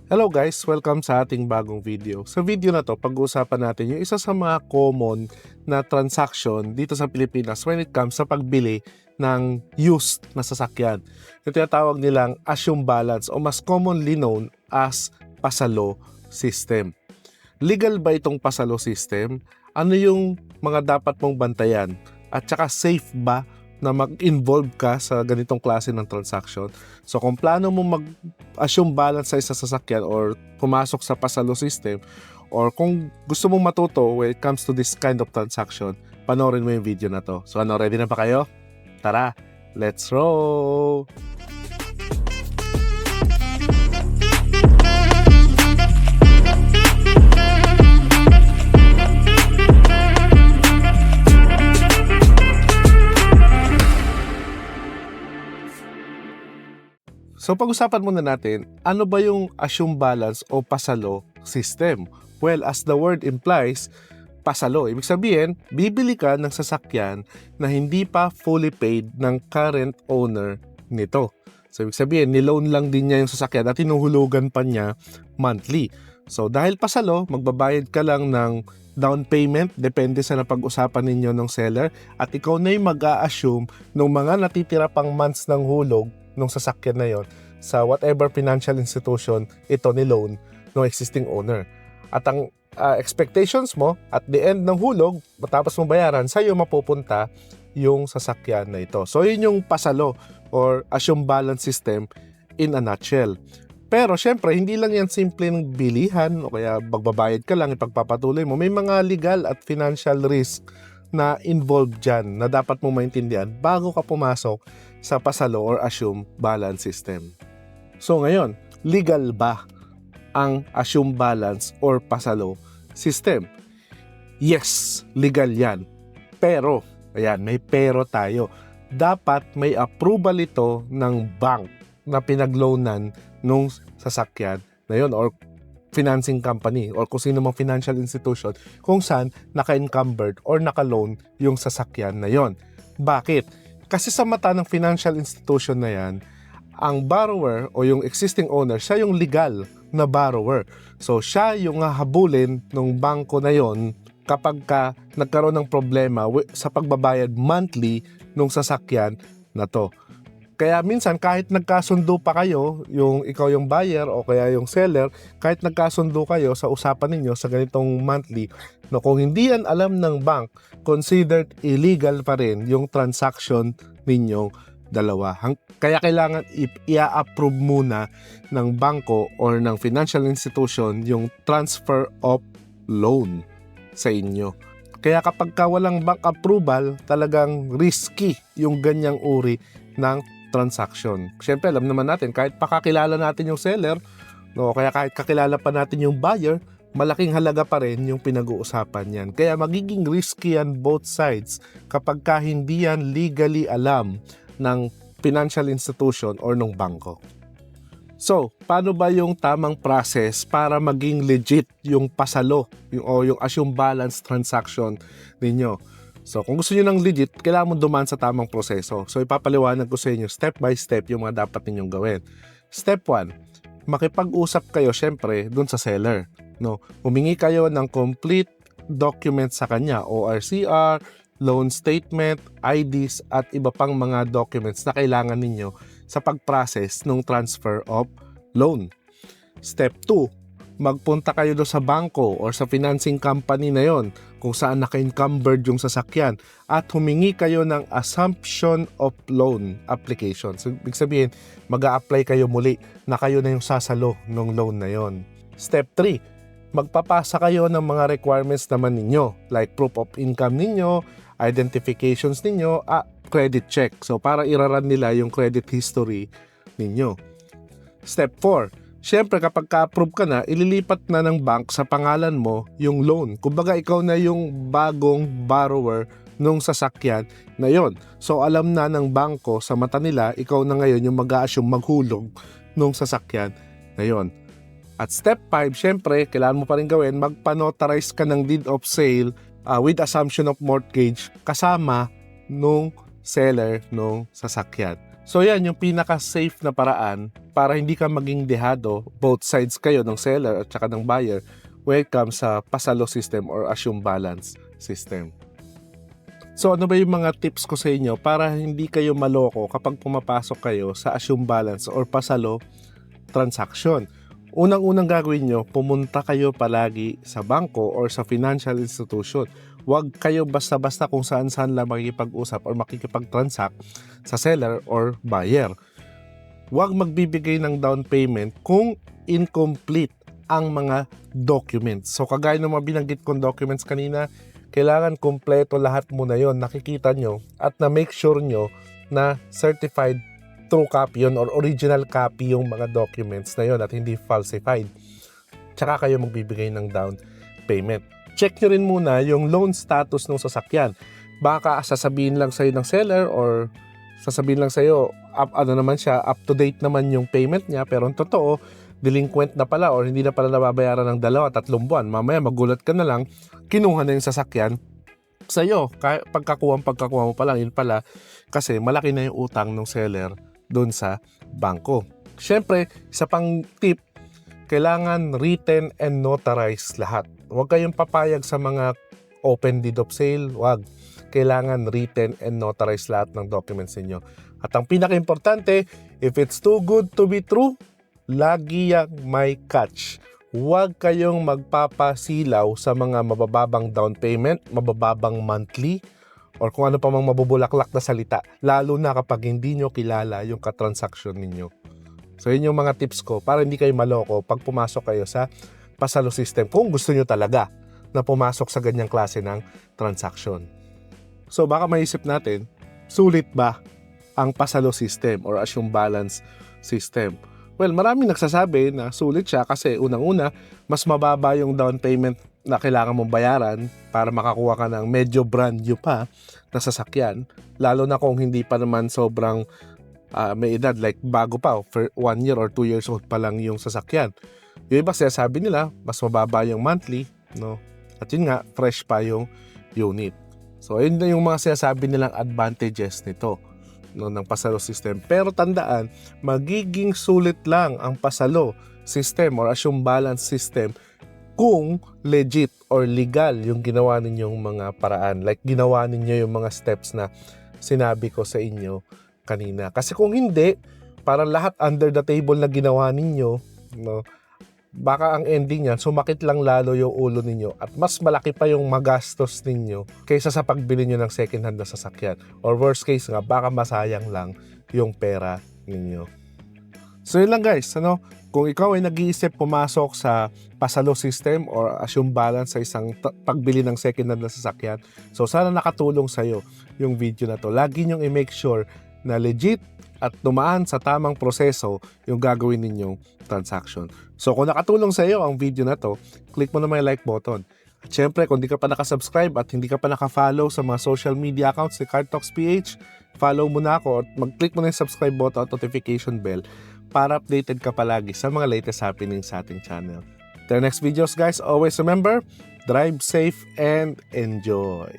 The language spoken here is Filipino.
Hello guys! Welcome sa ating bagong video. Sa video na to, pag-uusapan natin yung isa sa mga common na transaction dito sa Pilipinas when it comes sa pagbili ng used na sasakyan. Yung tinatawag nilang assume balance o mas commonly known as pasalo system. Legal ba itong pasalo system? Ano yung mga dapat mong bantayan? At saka safe ba na mag-involve ka sa ganitong klase ng transaction? So kung plano mo mag-assume balance sa isa sasakyan or pumasok sa pasalo system, or kung gusto mong matuto when it comes to this kind of transaction, panoorin mo yung video na to. So ready na ba kayo? Tara, let's roll! So pag-usapan muna natin, ano ba yung assume balance o pasalo system? Well, as the word implies, pasalo. Ibig sabihin, bibili ka ng sasakyan na hindi pa fully paid ng current owner nito. So ibig sabihin, niloan lang din niya yung sasakyan at tinuhulugan pa niya monthly. So dahil pasalo, magbabayad ka lang ng down payment, depende sa napag-usapan ninyo ng seller, at ikaw na yung mag-a-assume ng mga natitira pang months ng hulog ng sasakyan na yon sa whatever financial institution ito ni-loan ng existing owner. At ang expectations mo, at the end ng hulog, matapos mo bayaran, sa'yo mapupunta yung sasakyan na ito. So yun yung pasalo or assume balance system in a nutshell. Pero syempre, hindi lang yan simple ng bilihan o kaya magbabayad ka lang, ipagpapatuloy mo. May mga legal at financial risk na involved dyan na dapat mo maintindihan bago ka pumasok sa pasalo or assume balance system. So ngayon, legal ba ang assume balance or pasalo system? Yes, legal yan. Pero, ayan, may pero tayo. Dapat may approval ito ng bank na pinagloanan nung sasakyan na yun or financing company or kung sino mang financial institution kung saan naka-encumbered or naka-loan yung sasakyan na yon. Bakit? Kasi sa mata ng financial institution na yan, ang borrower o yung existing owner, siya yung legal na borrower. So siya yung hahabulin ng bangko na yon kapag ka nagkaroon ng problema sa pagbabayad monthly ng sasakyan na to. Kaya minsan kahit nagkasundo pa kayo, yung ikaw yung buyer o kaya yung seller, kahit nagkasundo kayo sa usapan ninyo sa ganitong monthly, no, kung hindi yan alam ng bank, considered illegal pa rin yung transaction ninyong dalawa. Kaya kailangan i-approve muna ng bangko or ng financial institution yung transfer of loan sa inyo. Kaya kapag walang bank approval, talagang risky yung ganyang uri ng transaction. Siyempre, alam naman natin, kahit pakakilala natin yung seller, no, kaya kahit kakilala pa natin yung buyer, malaking halaga pa rin yung pinag-uusapan yan. Kaya magiging risky yan both sides kapag hindi yan legally alam ng financial institution or ng bangko. So, paano ba yung tamang process para maging legit yung pasalo o yung assume balance transaction ninyo? So, kung gusto nyo ng legit, kailangan mo dumaan sa tamang proseso. So, ipapaliwanag ko sa inyo step by step yung mga dapat ninyong gawin. Step 1, makipag-usap kayo syempre dun sa seller. No? Humingi kayo ng complete document sa kanya, ORCR, loan statement, IDs, at iba pang mga documents na kailangan ninyo sa pag-process ng transfer of loan. Step 2, magpunta kayo do sa bangko or sa financing company na yon kung saan naka-encumbered yung sasakyan at humingi kayo ng assumption of loan application. So, ibig sabihin, mag-a-apply kayo muli na kayo na yung sasalo ng loan na yon. Step 3, magpapasa kayo ng mga requirements naman ninyo like proof of income ninyo, identifications ninyo, credit check. So, para iraran nila yung credit history ninyo. Step 4, siyempre kapag ka-approve ka na, ililipat na ng bank sa pangalan mo yung loan. Kumbaga ikaw na yung bagong borrower nung sasakyan na yon. So alam na ng bangko sa mata nila, ikaw na ngayon yung mag-a-assume maghulog nung sasakyan na yon. At step 5, siyempre kailangan mo pa rin gawin, magpa-notarize ka ng deed of sale with assumption of mortgage kasama nung seller nung sasakyan. So yan yung pinaka-safe na paraan para hindi ka maging dehado, both sides kayo ng seller at saka ng buyer when it comes sa pasalo system or assume balance system. So ano ba yung mga tips ko sa inyo para hindi kayo maloko kapag pumapasok kayo sa assume balance or pasalo transaction? Unang-unang gagawin nyo, pumunta kayo palagi sa bangko or sa financial institution. Huwag kayo basta-basta kung saan-saan lang makikipag-usap or makikipag-transact sa seller or buyer. Huwag magbibigay ng down payment kung incomplete ang mga documents. So kagaya ng mga binanggit kong documents kanina, kailangan kompleto lahat muna yon, nakikita nyo at na-make sure nyo na certified true copy yun or original copy yung mga documents na yun at hindi falsified. Tsaka kayo magbibigay ng down payment. Check nyo rin muna yung loan status ng sasakyan. Baka sasabihin lang sa'yo ng seller or sasabihin lang sa'yo up to date naman yung payment niya, pero ang totoo, delinquent na pala or hindi na pala nababayaran ng 2-3 buwan. Mamaya magulat ka na lang, kinuha na yung sasakyan sa'yo. Pagkakuha mo pa lang, yun pala kasi malaki na yung utang ng seller doon sa bangko. Siyempre, isa pang tip, kailangan written and notarized lahat. Huwag kayong papayag sa mga open deed of sale, huwag. Kailangan written and notarized lahat ng documents ninyo. At ang pinaka-importante, if it's too good to be true, lagi yang may catch. Huwag kayong magpapasilaw sa mga mabababang down payment, mabababang monthly, or kung ano pa mang mabubulaklak na salita, lalo na kapag hindi nyo kilala yung katransaksyon ninyo. So yun yung mga tips ko para hindi kayo maloko pag pumasok kayo sa pasalo system kung gusto nyo talaga na pumasok sa ganyang klase ng transaction. So baka maisip natin, sulit ba ang pasalo system or assume balance system? Well, maraming nagsasabi na sulit siya kasi unang-una, mas mababa yung down payment na kailangan mong bayaran para makakuha ka ng medyo brand new pa na sasakyan. Lalo na kung hindi pa naman sobrang may edad, like bago pa, for 1 year or 2 years old pa lang yung sasakyan. Yung iba sabi nila, mas mababa yung monthly, no? At yun nga, fresh pa yung unit. So, yun na yung mga sinasabi nilang advantages nito, no, ng pasalo system. Pero tandaan, magiging sulit lang ang pasalo system or assume balance system kung legit or legal yung ginawa ninyong mga paraan. Like ginawa ninyo yung mga steps na sinabi ko sa inyo kanina. Kasi kung hindi, parang lahat under the table na ginawa ninyo, no, baka ang ending niyan, sumakit lang lalo yung ulo ninyo at mas malaki pa yung magastos ninyo kaysa sa pagbili nyo ng second hand na sasakyan. Or worst case nga, baka masayang lang yung pera ninyo. So yun lang guys, kung ikaw ay nag-iisip pumasok sa pasalo system or assume balance sa isang pagbili ng second hand na sasakyan, so sana nakatulong sa'yo yung video na to. Lagi nyong i-make sure na legit at dumaan sa tamang proseso yung gagawin ninyong transaction. So kung nakatulong sa iyo ang video na to, click mo na may like button. At syempre, kung di ka pa nakasubscribe at hindi ka pa nakafollow sa mga social media accounts ni CardTalksPH, follow mo na ako at mag-click mo na yung subscribe button at notification bell para updated ka palagi sa mga latest happenings sa ating channel. Till next videos guys, always remember, drive safe and enjoy!